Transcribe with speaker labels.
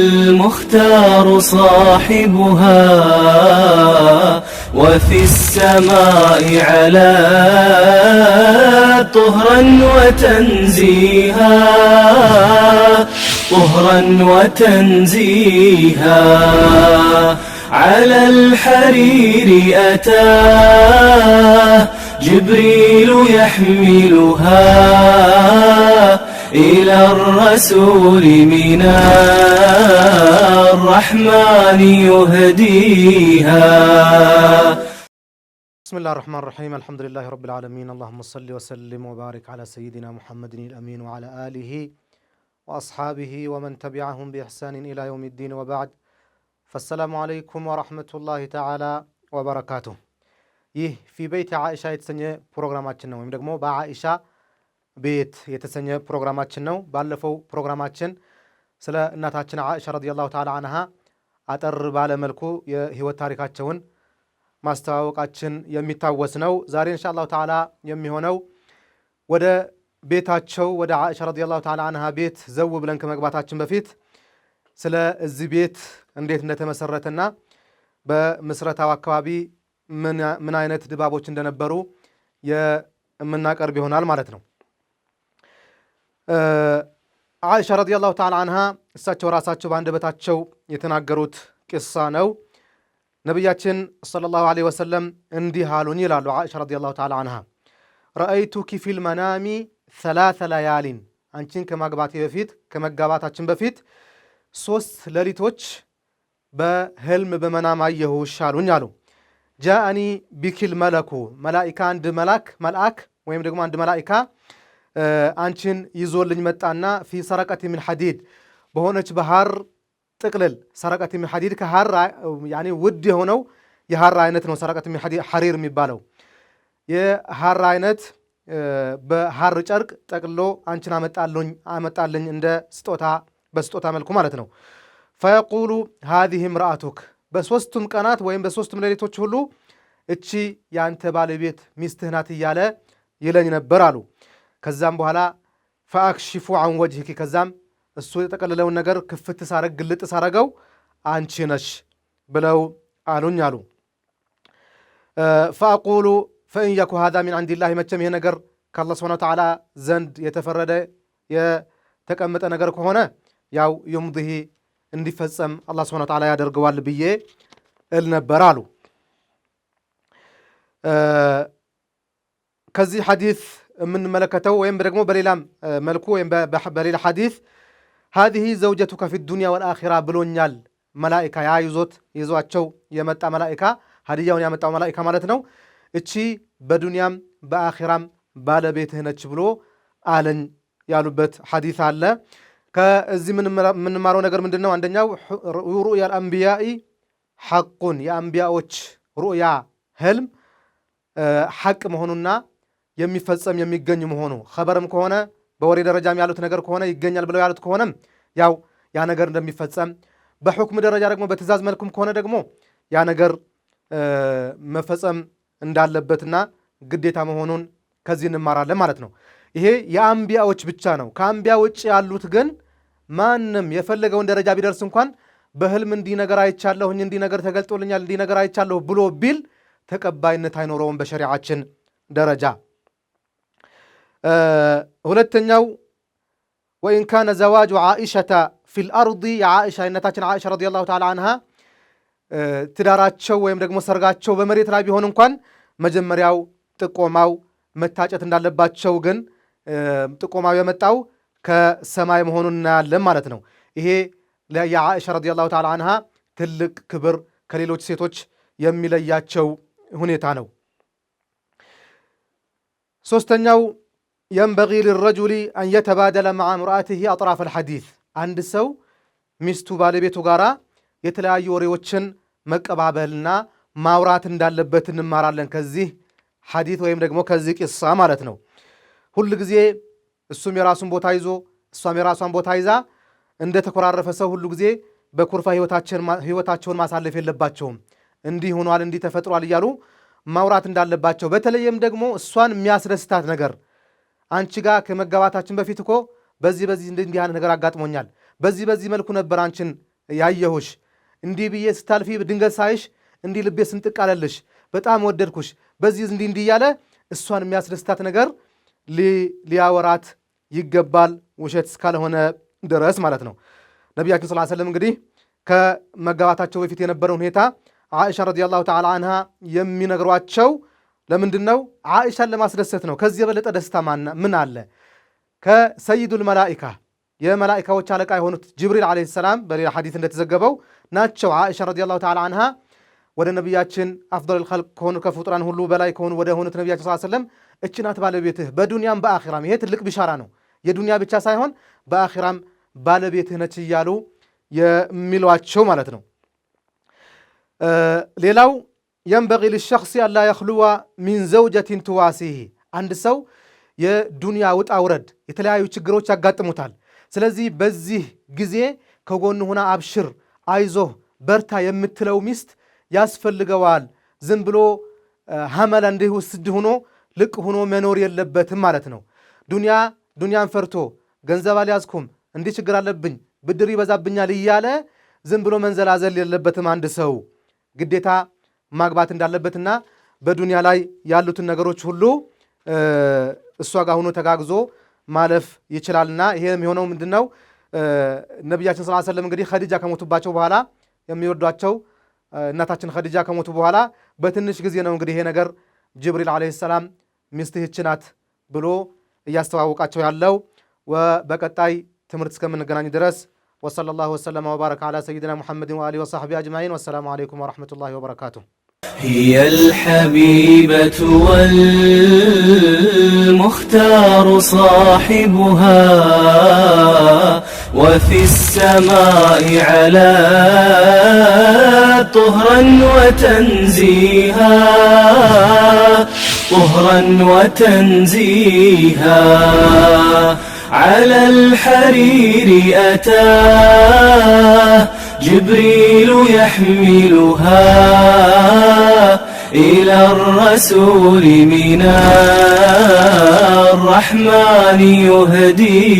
Speaker 1: المختار صاحبها وفي السماء علا طهرا وتنزيها على الحرير أتاه جبريل يحملها إلى الرسول من الرحمن يهديها.
Speaker 2: بسم الله الرحمن الرحيم. الحمد لله رب العالمين. اللهم صل وسلم وبارك على سيدنا محمد الأمين وعلى آله وأصحابه ومن تبعهم بإحسان إلى يوم الدين وبعد. فالسلام عليكم ورحمة الله تعالى وبركاته. ይህ ፊ ቤት ዓኢሻ የተሰኘ ፕሮግራማችን ነው፣ ወይም ደግሞ በዓኢሻ ቤት የተሰኘ ፕሮግራማችን ነው። ባለፈው ፕሮግራማችን ስለ እናታችን ዓኢሻ ረዲየላሁ ተዓላ አንሃ አጠር ባለ መልኩ የህይወት ታሪካቸውን ማስተዋወቃችን የሚታወስ ነው። ዛሬ ኢንሻአላሁ ተዓላ የሚሆነው ወደ ቤታቸው ወደ ዓኢሻ ረዲየላሁ ተዓላ አንሃ ቤት ዘው ብለን ከመግባታችን በፊት ስለ እዚህ ቤት እንዴት እንደተመሰረተና በምስረታው አካባቢ ምን አይነት ድባቦች እንደነበሩ የምናቀርብ ይሆናል ማለት ነው። ዓኢሻ ረዲየላሁ ተዓላ አንሃ እሳቸው ራሳቸው በአንደበታቸው የተናገሩት ቂሳ ነው። ነቢያችን ሰለላሁ ዐለይሂ ወሰለም እንዲህ አሉኝ ይላሉ ዓኢሻ ረዲየላሁ ተዓላ አንሃ፣ ረአይቱኪ ፊል መናሚ ሰላሰ ለያሊን፣ አንቺን ከመጋባታችን በፊት 3 ሌሊቶች በህልም በመናም አየሁሽ አሉኝ አሉ። ጃአኒ ቢኪል መለኩ፣ መላኢካ አንድ መልአክ ወይም ደግሞ አንድ መላኢካ አንቺን ይዞልኝ መጣና ፊ ሰረቀት ሚን ሐዲድ፣ በሆነች በሐር ጥቅልል፣ ሰረቀት ሚን ሐዲድ ከሐር ያኒ ውድ የሆነው የሐር አይነት ነው። ሰረቀት ሚን ሐዲድ ሐሪር የሚባለው የሐር አይነት በሐር ጨርቅ ጠቅሎ አንቺን አመጣልኝ እንደ ስጦታ፣ በስጦታ መልኩ ማለት ነው። ፈየቁሉ ሃዚህ ምርአቱክ፣ በሶስቱም ቀናት ወይም በሶስቱም ሌሊቶች ሁሉ እቺ ያንተ ባለቤት ሚስትህ ናት እያለ ይለኝ ነበር አሉ። ከዛም በኋላ ፈአክሽፉ አን ወጅሂኪ፣ ከዛም እሱ የጠቀለለውን ነገር ክፍት ሳረግ ግልጥ ሳረገው አንቺ ነሽ ብለው አሉኝ አሉ። ፈአቁሉ ፈኢን የኩ ሃዛ ሚን ዐንዲላህ፣ መቼም ይሄ ነገር ከአላህ ሱብሓነሁ ወተዓላ ዘንድ የተፈረደ የተቀመጠ ነገር ከሆነ ያው ዩምዲሂ እንዲፈጸም አላህ ሱብሓነሁ ወተዓላ ያደርገዋል ብዬ እል ነበር አሉ። ከዚህ ሐዲስ የምንመለከተው ወይም ደግሞ በሌላም መልኩ ወይም በሌላ ሐዲስ ሃዚህ ዘውጀቱከ ፊ ዱንያ ወልአኺራ ብሎኛል መላኢካ፣ ያ ይዟቸው የመጣ መላኢካ፣ ሀዲያውን ያመጣው መላኢካ ማለት ነው። እቺ በዱንያም በአኺራም ባለቤትህ ነች ብሎ አለኝ ያሉበት ሐዲስ አለ። ከዚህ የምንማረው ነገር ምንድን ነው? አንደኛው ሩእያ አልአንቢያኢ ሐቁን፣ የአንቢያዎች ሩእያ ህልም ሐቅ መሆኑና የሚፈጸም የሚገኝ መሆኑ፣ ኸበርም ከሆነ በወሬ ደረጃም ያሉት ነገር ከሆነ ይገኛል ብለው ያሉት ከሆነም ያው ያ ነገር እንደሚፈጸም፣ በሑክም ደረጃ ደግሞ በትእዛዝ መልኩም ከሆነ ደግሞ ያ ነገር መፈጸም እንዳለበትና ግዴታ መሆኑን ከዚህ እንማራለን ማለት ነው። ይሄ የአንቢያዎች ብቻ ነው። ከአንቢያ ውጭ ያሉት ግን ማንም የፈለገውን ደረጃ ቢደርስ እንኳን በህልም እንዲህ ነገር አይቻለሁኝ፣ እንዲህ ነገር ተገልጦልኛል፣ እንዲህ ነገር አይቻለሁ ብሎ ቢል ተቀባይነት አይኖረውም በሸሪዓችን ደረጃ። ሁለተኛው ወኢን ካነ ዘዋጁ ዓኢሸተ ፊል አርዲ፣ የዓኢሻ የእናታችን ዓኢሻ ረዲየላሁ ተዓላ አንሃ ትዳራቸው ወይም ደግሞ ሰርጋቸው በመሬት ላይ ቢሆን እንኳን መጀመሪያው ጥቆማው መታጨት እንዳለባቸው ግን ጥቆማው የመጣው ከሰማይ መሆኑን እናያለን ማለት ነው። ይሄ የዓኢሻ ረዲየላሁ ተዓላ አንሃ ትልቅ ክብር ከሌሎች ሴቶች የሚለያቸው ሁኔታ ነው። ሶስተኛው የንበጊ ሊረጁሊ አን የተባደለ መዓ ምርአቲሂ አጥራፍ አልሐዲስ፣ አንድ ሰው ሚስቱ ባለቤቱ ጋራ የተለያዩ ወሬዎችን መቀባበልና ማውራት እንዳለበት እንማራለን ከዚህ ሐዲስ ወይም ደግሞ ከዚህ ቂሳ ማለት ነው። ሁል ጊዜ እሱም የራሱን ቦታ ይዞ እሷም የራሷን ቦታ ይዛ እንደ ተኮራረፈ ሰው ሁሉ ጊዜ በኩርፋ ህይወታቸውን ማሳለፍ የለባቸውም። እንዲህ ሆኗል፣ እንዲህ ተፈጥሯል እያሉ ማውራት እንዳለባቸው፣ በተለይም ደግሞ እሷን የሚያስደስታት ነገር አንቺ ጋር ከመጋባታችን በፊት እኮ በዚህ እንዲህ አይነት ነገር አጋጥሞኛል፣ በዚህ መልኩ ነበር አንቺን ያየሁሽ፣ እንዲህ ብዬ ስታልፊ ድንገት ሳይሽ እንዲህ ልቤ ስንጥቅ አለልሽ፣ በጣም ወደድኩሽ፣ በዚህ እንዲህ እያለ እሷን የሚያስደስታት ነገር ሊያወራት ይገባል፣ ውሸት እስካልሆነ ድረስ ማለት ነው። ነቢያችን ሰለላሁ ዐለይሂ ወሰለም እንግዲህ ከመጋባታቸው በፊት የነበረው ሁኔታ ዓኢሻ ረዲየላሁ ተዓላ አንሃ የሚነግሯቸው ለምንድን ነው? ዓኢሻን ለማስደሰት ነው። ከዚህ የበለጠ ደስታ ምን አለ? ከሰይዱል መላኢካ የመላኢካዎች አለቃ የሆኑት ጅብሪል ዓለይሂ ሰላም በሌላ ሐዲስ እንደተዘገበው ናቸው። ዓኢሻ ረዲየላሁ ተዓላ አንሃ ወደ ነቢያችን አፍደሉል ኸልቅ ከሆኑ ከፍጡራን ሁሉ በላይ ከሆኑ ወደ ሆኑት ነቢያችን ሰለላሁ ዐለይሂ ወሰለም እቺ ናት ባለቤትህ በዱንያም በአኺራም። ይሄ ትልቅ ቢሻራ ነው። የዱንያ ብቻ ሳይሆን በአኺራም ባለቤትህ ነች እያሉ የሚሏቸው ማለት ነው። ሌላው የንበጊ ሊሸኽሲ አላ የኽሉወ ሚን ዘውጀቲን ትዋሲህ። አንድ ሰው የዱንያ ውጣ ውረድ የተለያዩ ችግሮች ያጋጥሙታል። ስለዚህ በዚህ ጊዜ ከጎኑ ሆና አብሽር፣ አይዞህ፣ በርታ የምትለው ሚስት ያስፈልገዋል። ዝም ብሎ ሐመላ እንዲህ ውስድ ሆኖ ልቅ ሆኖ መኖር የለበትም ማለት ነው። ዱንያን ፈርቶ ገንዘብ አልያዝኩም፣ እንዲህ ችግር አለብኝ፣ ብድር ይበዛብኛል እያለ ዝም ብሎ መንዘላዘል የለበትም። አንድ ሰው ግዴታ ማግባት እንዳለበትና በዱንያ ላይ ያሉትን ነገሮች ሁሉ እሷ ጋር ሆኖ ተጋግዞ ማለፍ ይችላልና ይሄ የሚሆነው ምንድነው? ነቢያችን ሰለላሁ ዐለይሂ ወሰለም እንግዲህ ኸዲጃ ከሞቱባቸው በኋላ የሚወዷቸው እናታችን ኸዲጃ ከሞቱ በኋላ በትንሽ ጊዜ ነው እንግዲህ ይሄ ነገር ጅብሪል ዓለይሂ ሰላም ሚስትህ ይህች ናት ብሎ እያስተዋወቃቸው ያለው። በቀጣይ ትምህርት እስከምንገናኝ ድረስ ወሰለላሁ ወሰለመ ወባረከ ዐላ ሰይድና ሙሐመድን ወአሊሂ ወሰሕቢሂ አጅማዒን። ወሰላሙ ዐለይኩም ወረሕመቱላሂ ወበረካቱሁ።
Speaker 1: هي الحبيبة والمختار صاحبها وفي السماء علا طهرا وتنزيها على الحرير أتاه جبريل يحملها إلى الرسول من الرحمن يهدي.